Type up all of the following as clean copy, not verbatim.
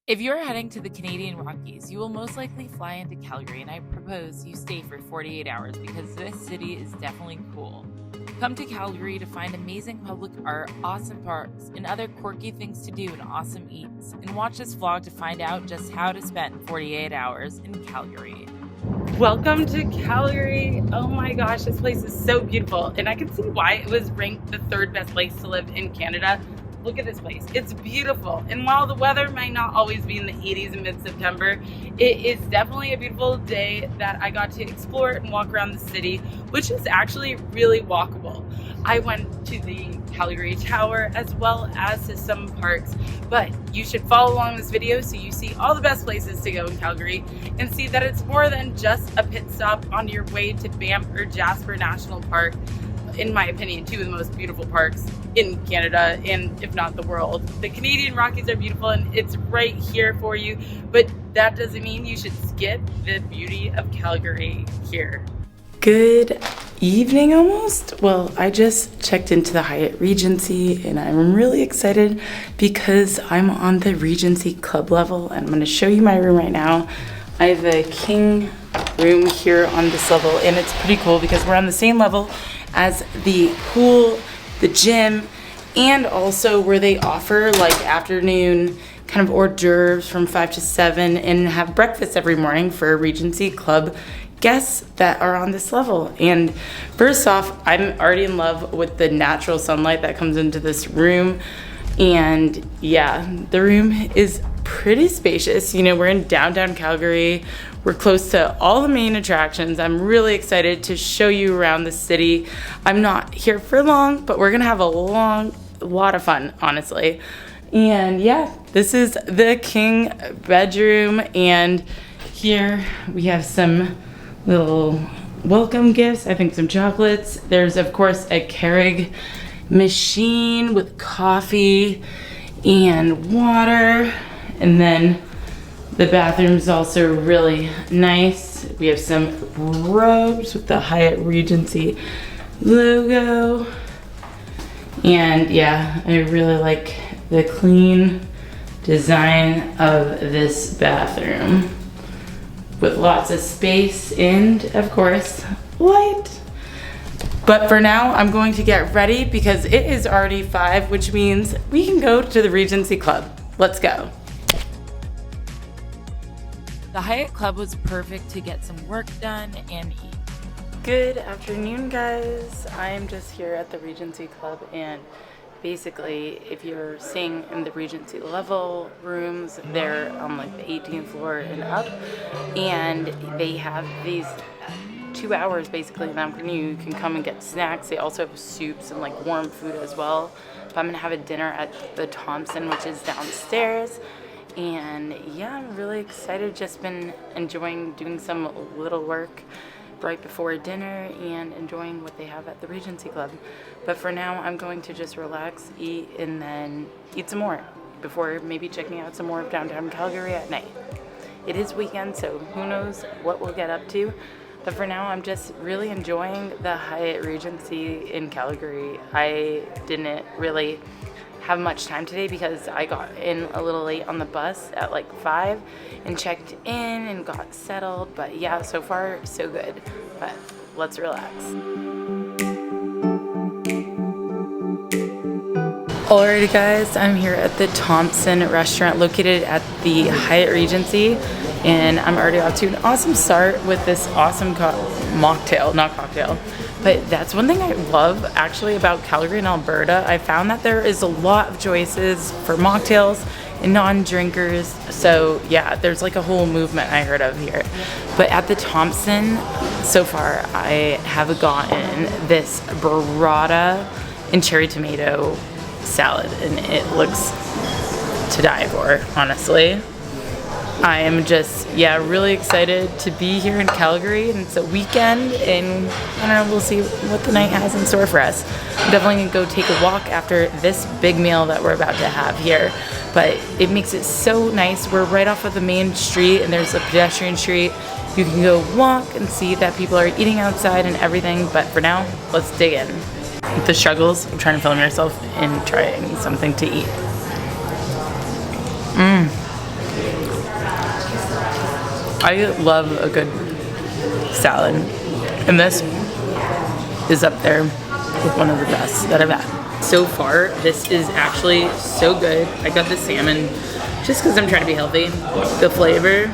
If you're heading to the Canadian Rockies, you will most likely fly into Calgary, and I propose you stay for 48 hours because this city is definitely cool. Come to Calgary to find amazing public art, awesome parks, and other quirky things to do and awesome eats. And watch this vlog to find out just how to spend 48 hours in Calgary. Welcome to Calgary. Oh my gosh, this place is so beautiful. And I can see why it was ranked the third best place to live in Canada. Look at this place. It's beautiful. And while the weather might not always be in the 80s in mid-September, it is definitely a beautiful day that I got to explore and walk around the city, which is actually really walkable. I went to the Calgary Tower as well as to some parks, but you should follow along this video so you see all the best places to go in Calgary and see that it's more than just a pit stop on your way to Banff or Jasper National Park. In my opinion, two of the most beautiful parks in Canada and if not the world. The Canadian Rockies are beautiful and it's right here for you, but that doesn't mean you should skip the beauty of Calgary here. Good evening almost. Well, I just checked into the Hyatt Regency and I'm really excited because I'm on the Regency Club level and I'm going to show you my room right now. I have a king room here on this level and it's pretty cool because we're on the same level as the pool, the gym, and also where they offer like afternoon kind of hors d'oeuvres from 5 to 7 and have breakfast every morning for Regency Club guests that are on this level. And first off, I'm already in love with the natural sunlight that comes into this room. And yeah, the room is pretty spacious. You know, we're in downtown Calgary. We're close to all the main attractions. I'm really excited to show you around the city. I'm not here for long, but we're gonna have a lot of fun, honestly. And yeah, this is the king bedroom. And here we have some little welcome gifts. I think some chocolates. There's of course a Keurig machine with coffee and water. And then the bathroom's also really nice. We have some robes with the Hyatt Regency logo. And yeah, I really like the clean design of this bathroom with lots of space and of course, light. But for now, I'm going to get ready because it is already 5, which means we can go to the Regency Club. Let's go. The Hyatt Club was perfect to get some work done and eat. Good afternoon, guys. I'm just here at the Regency Club, and basically, if you're staying in the Regency level rooms, they're on like the 18th floor and up, and they have these 2 hours basically in the afternoon. You can come and get snacks. They also have soups and like warm food as well. But I'm gonna have a dinner at the Thompson, which is downstairs. And yeah, I'm really excited. Just been enjoying doing some little work right before dinner and enjoying what they have at the Regency Club. But for now, I'm going to just relax, eat, and then eat some more before maybe checking out some more of downtown Calgary at night. It is weekend, so who knows what we'll get up to. But for now, I'm just really enjoying the Hyatt Regency in Calgary. I didn't really have much time today because I got in a little late on the bus at like 5 and checked in and got settled. But yeah, so far so good. But let's relax. Alrighty guys, I'm here at the Thompson restaurant located at the Hyatt Regency, and I'm already off to an awesome start with this awesome mocktail, not cocktail. But that's one thing I love actually about Calgary and Alberta. I found that there is a lot of choices for mocktails and non-drinkers. So yeah, there's like a whole movement I heard of here. But at the Thompson, so far I have gotten this burrata and cherry tomato salad, and it looks to die for, honestly. I am just, yeah, really excited to be here in Calgary, and it's a weekend, and I don't know, we'll see what the night has in store for us. I'm definitely gonna go take a walk after this big meal that we're about to have here, but it makes it so nice. We're right off of the main street, and there's a pedestrian street. You can go walk and see that people are eating outside and everything, but for now, let's dig in. The struggles of trying to film yourself and trying something to eat. I love a good salad, and this is up there with one of the best that I've had. So far, this is actually so good. I got the salmon just because I'm trying to be healthy. The flavor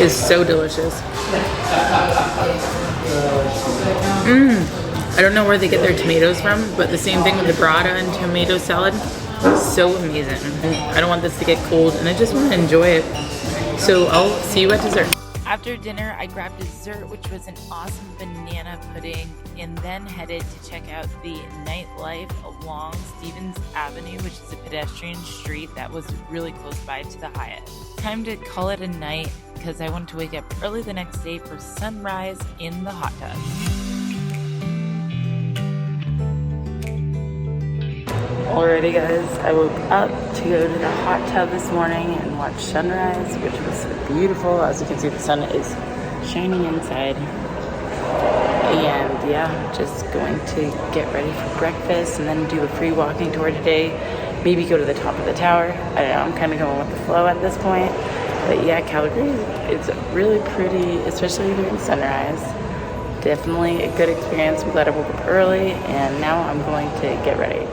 is so delicious. I don't know where they get their tomatoes from, but the same thing with the burrata and tomato salad. So amazing. I don't want this to get cold, and I just want to enjoy it. So I'll see you at dessert. After dinner, I grabbed dessert, which was an awesome banana pudding, and then headed to check out the nightlife along Stevens Avenue, which is a pedestrian street that was really close by to the Hyatt. Time to call it a night because I wanted to wake up early the next day for sunrise in the hot tub. Alrighty guys, I woke up to go to the hot tub this morning and watch sunrise, which was beautiful. As you can see, the sun is shining inside. And yeah, just going to get ready for breakfast and then do a free walking tour today. Maybe go to the top of the tower. I don't know, I'm kind of going with the flow at this point. But yeah, Calgary is really pretty, especially during sunrise. Definitely a good experience. I'm glad I woke up early, and now I'm going to get ready.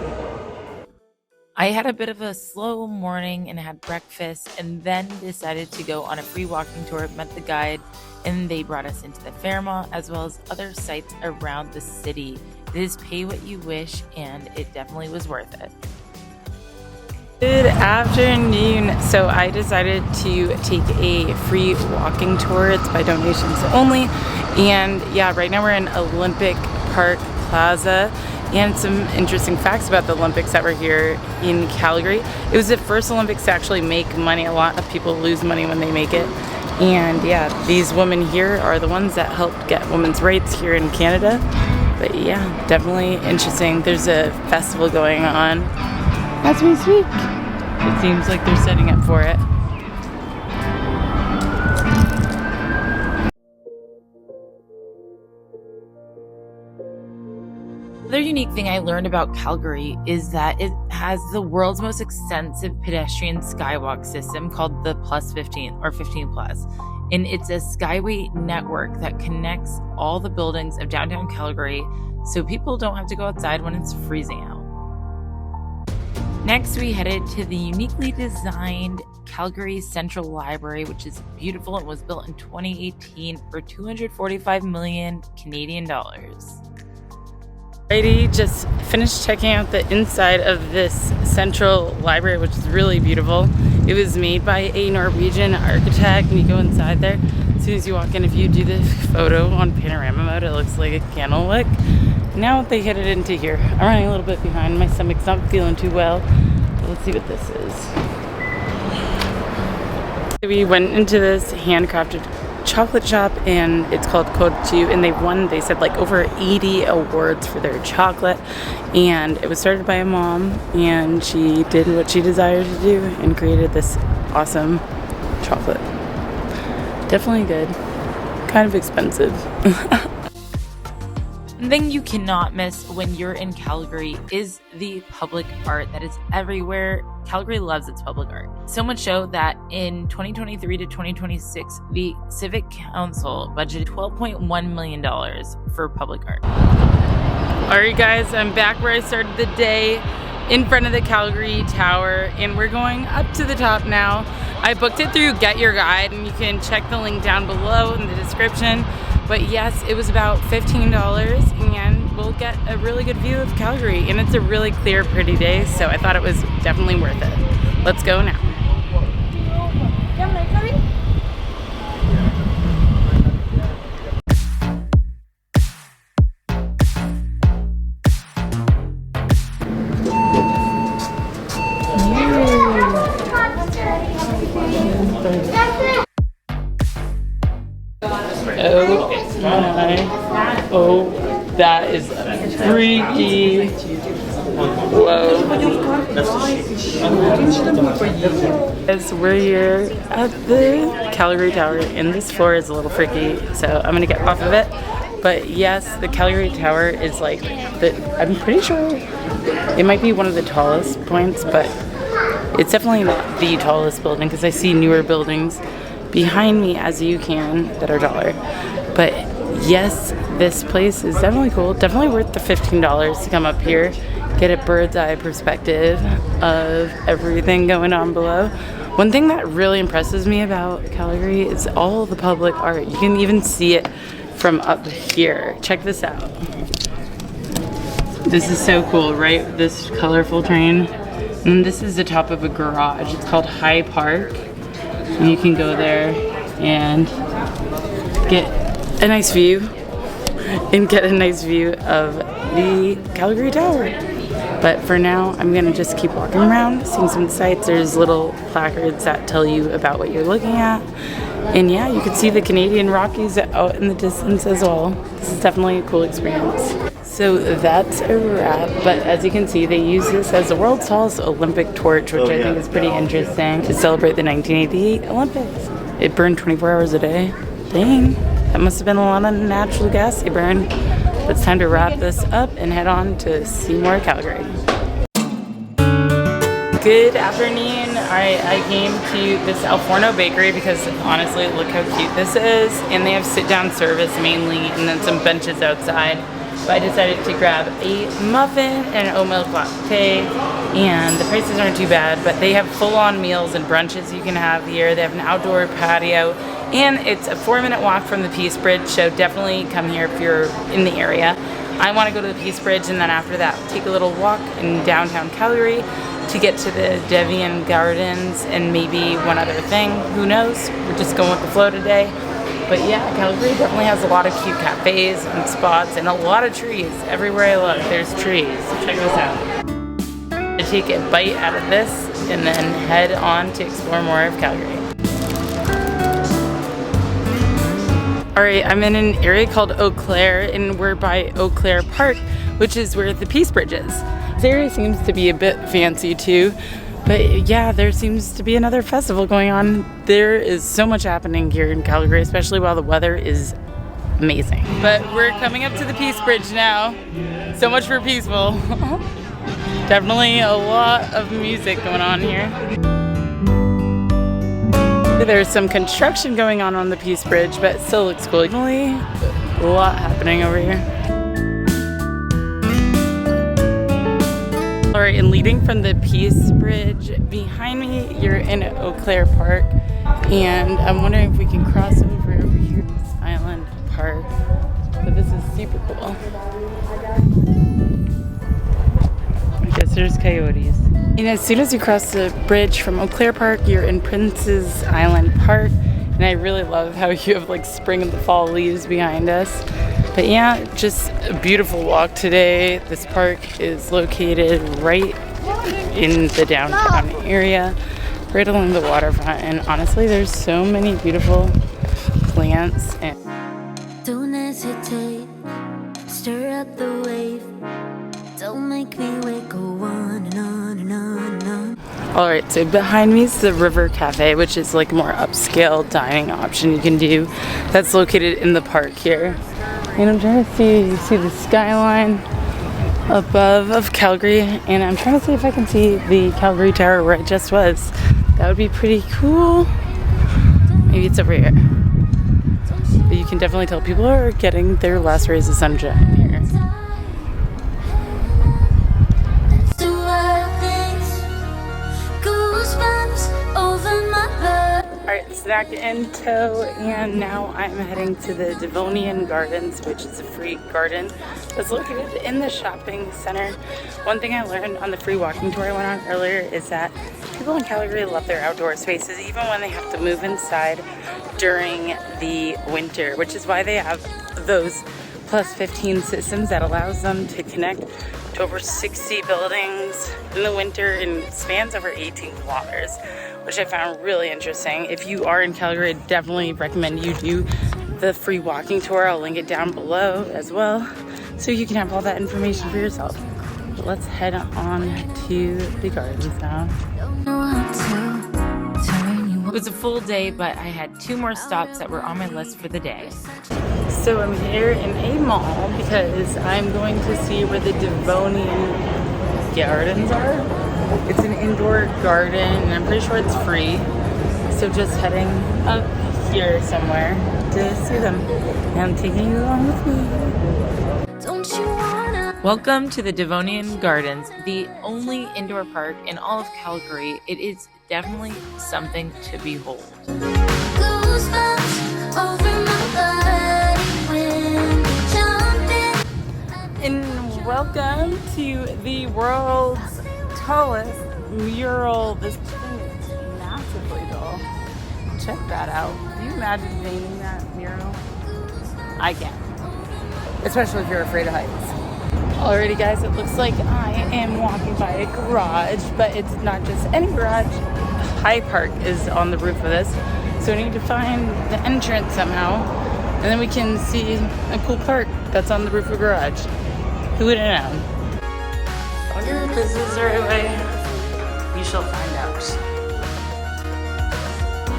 I had a bit of a slow morning and had breakfast, and then decided to go on a free walking tour. Met the guide, and they brought us into the Fairmont as well as other sites around the city. It is pay what you wish, and it definitely was worth it. Good afternoon. So I decided to take a free walking tour. It's by donations only. And yeah, right now we're in Olympic Park Plaza. And some interesting facts about the Olympics that were here in Calgary. It was the first Olympics to actually make money. A lot of people lose money when they make it. And yeah, these women here are the ones that helped get women's rights here in Canada. But yeah, definitely interesting. There's a festival going on as we speak. It seems like they're setting up for it. Another unique thing I learned about Calgary is that it has the world's most extensive pedestrian skywalk system called the Plus 15 or 15 Plus. And it's a skyway network that connects all the buildings of downtown Calgary so people don't have to go outside when it's freezing out. Next, we headed to the uniquely designed Calgary Central Library, which is beautiful and was built in 2018 for 245 million Canadian dollars. Alrighty, just finished checking out the inside of this central library, which is really beautiful. It was made by a Norwegian architect, and you go inside there. As soon as you walk in, if you do the photo on panorama mode, it looks like a candle wick. Now they headed into here. I'm running a little bit behind. My stomach's not feeling too well. But let's see what this is. We went into this handcrafted chocolate shop, and it's called Code 2, and they've won, they said, like over 80 awards for their chocolate. And it was started by a mom, and she did what she desired to do and created this awesome chocolate. Definitely good. Kind of expensive. One thing you cannot miss when you're in Calgary is the public art that is everywhere. Calgary loves its public art. So much so that in 2023 to 2026, the Civic Council budgeted $12.1 million for public art. Alright guys, I'm back where I started the day, in front of the Calgary Tower, and we're going up to the top now. I booked it through Get Your Guide, and you can check the link down below in the description. But yes, it was about $15, and we'll get a really good view of Calgary, and it's a really clear, pretty day, so I thought it was definitely worth it. Let's go now. Oh, that is freaky. Whoa. As we're here at the Calgary Tower, and this floor is a little freaky, so I'm gonna get off of it. But yes, the Calgary Tower is like, I'm pretty sure it might be one of the tallest points, but it's definitely not the tallest building because I see newer buildings. behind me as you can that are $1. But yes, this place is definitely cool. Definitely worth the $15 to come up here, get a bird's eye perspective of everything going on below. One thing that really impresses me about Calgary is all the public art. You can even see it from up here. Check this out. This is so cool, right? This colorful train. And this is the top of a garage. It's called High Park. And you can go there and get a nice view of the Calgary Tower. But for now, I'm gonna just keep walking around, seeing some sights. There's little placards that tell you about what you're looking at. And yeah, you can see the Canadian Rockies out in the distance as well. This is definitely a cool experience. So that's a wrap, but as you can see, they use this as the world's tallest Olympic torch, which I think is pretty interesting, to celebrate the 1988 Olympics. It burned 24 hours a day. Dang, that must have been a lot of natural gas they burned. But it's time to wrap this up and head on to see more Calgary. Good afternoon. I came to this Al Forno bakery because honestly, look how cute this is. And they have sit-down service mainly, and then some benches outside. But I decided to grab a muffin and an oat milk latte, and the prices aren't too bad, but they have full-on meals and brunches you can have here. They have an outdoor patio, and it's a 4-minute walk from the Peace Bridge, so definitely come here if you're in the area. I want to go to the Peace Bridge, and then after that, take a little walk in downtown Calgary to get to the Devonian Gardens and maybe one other thing. Who knows? We're just going with the flow today. But yeah, Calgary definitely has a lot of cute cafes and spots and a lot of trees. Everywhere I look, there's trees. So check this out. I take a bite out of this and then head on to explore more of Calgary. Alright, I'm in an area called Eau Claire, and we're by Eau Claire Park, which is where the Peace Bridge is. This area seems to be a bit fancy too. But yeah, there seems to be another festival going on. There is so much happening here in Calgary, especially while the weather is amazing. But we're coming up to the Peace Bridge now. So much for peaceful. Definitely a lot of music going on here. There's some construction going on the Peace Bridge, but it still looks cool. Definitely a lot happening over here. Alright, and leading from the Peace Bridge behind me, you're in Eau Claire Park, and I'm wondering if we can cross over here to this island park. But this is super cool. I guess there's coyotes. And as soon as you cross the bridge from Eau Claire Park, you're in Prince's Island Park, and I really love how you have like spring and the fall leaves behind us. But yeah, just a beautiful walk today. This park is located right in the downtown area, right along the waterfront, and honestly, there's so many beautiful plants. And don't hesitate, stir up the wave. Don't make me wait, go on and on and on and on. Alright, so behind me is the River Cafe, which is like a more upscale dining option you can do. That's located in the park here. And I'm trying to see, you see the skyline above of Calgary, and I'm trying to see if I can see the Calgary Tower where I just was. That would be pretty cool. Maybe it's over here. But you can definitely tell people are getting their last rays of sunshine here. Alright, snack in tow, and now I'm heading to the Devonian Gardens, which is a free garden that's located in the shopping center. One thing I learned on the free walking tour I went on earlier is that people in Calgary love their outdoor spaces, even when they have to move inside during the winter, which is why they have those +15 systems that allows them to connect to over 60 buildings in the winter and spans over 18 kilometers. Which I found really interesting. If you are in Calgary, I definitely recommend you do the free walking tour. I'll link it down below as well, so you can have all that information for yourself. But let's head on to the gardens now. It was a full day, but I had 2 more stops that were on my list for the day. So I'm here in a mall because I'm going to see where the Devonian Gardens are. It's an indoor garden, and I'm pretty sure it's free. So just heading up here somewhere to see them. And taking you along with me. Don't you wanna? Welcome to the Devonian Gardens, the only indoor park in all of Calgary. It is definitely something to behold. Goosebumps over my body when you jump in. And welcome to the world's tallest mural. This thing is massively tall. Check that out. Can you imagine painting that mural? I can't. Especially if you're afraid of heights. Alrighty guys, it looks like I am walking by a garage, but it's not just any garage. High Park is on the roof of this. So we need to find the entrance somehow. And then we can see a cool park that's on the roof of a garage. Who would have known? I wonder if this is the right way. We shall find out.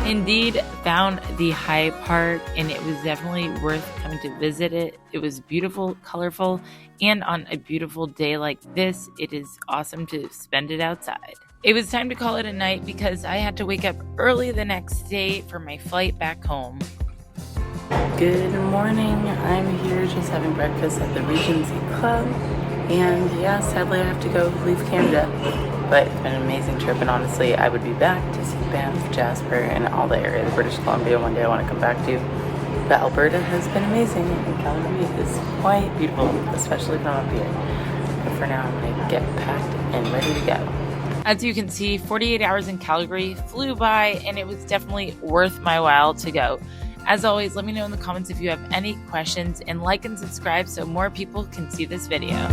Indeed, found the High Park, and it was definitely worth coming to visit it. It was beautiful, colorful, and on a beautiful day like this, it is awesome to spend it outside. It was time to call it a night because I had to wake up early the next day for my flight back home. Good morning. I'm here just having breakfast at the Regency Club. And yeah, sadly I have to go leave Canada. But it's been an amazing trip, and honestly, I would be back to see Banff, Jasper, and all the area of British Columbia one day I want to come back to. But Alberta has been amazing, and Calgary is quite beautiful, especially from up here. But for now, I'm going to get packed and ready to go. As you can see, 48 hours in Calgary flew by, and it was definitely worth my while to go. As always, let me know in the comments if you have any questions, and like and subscribe so more people can see this video.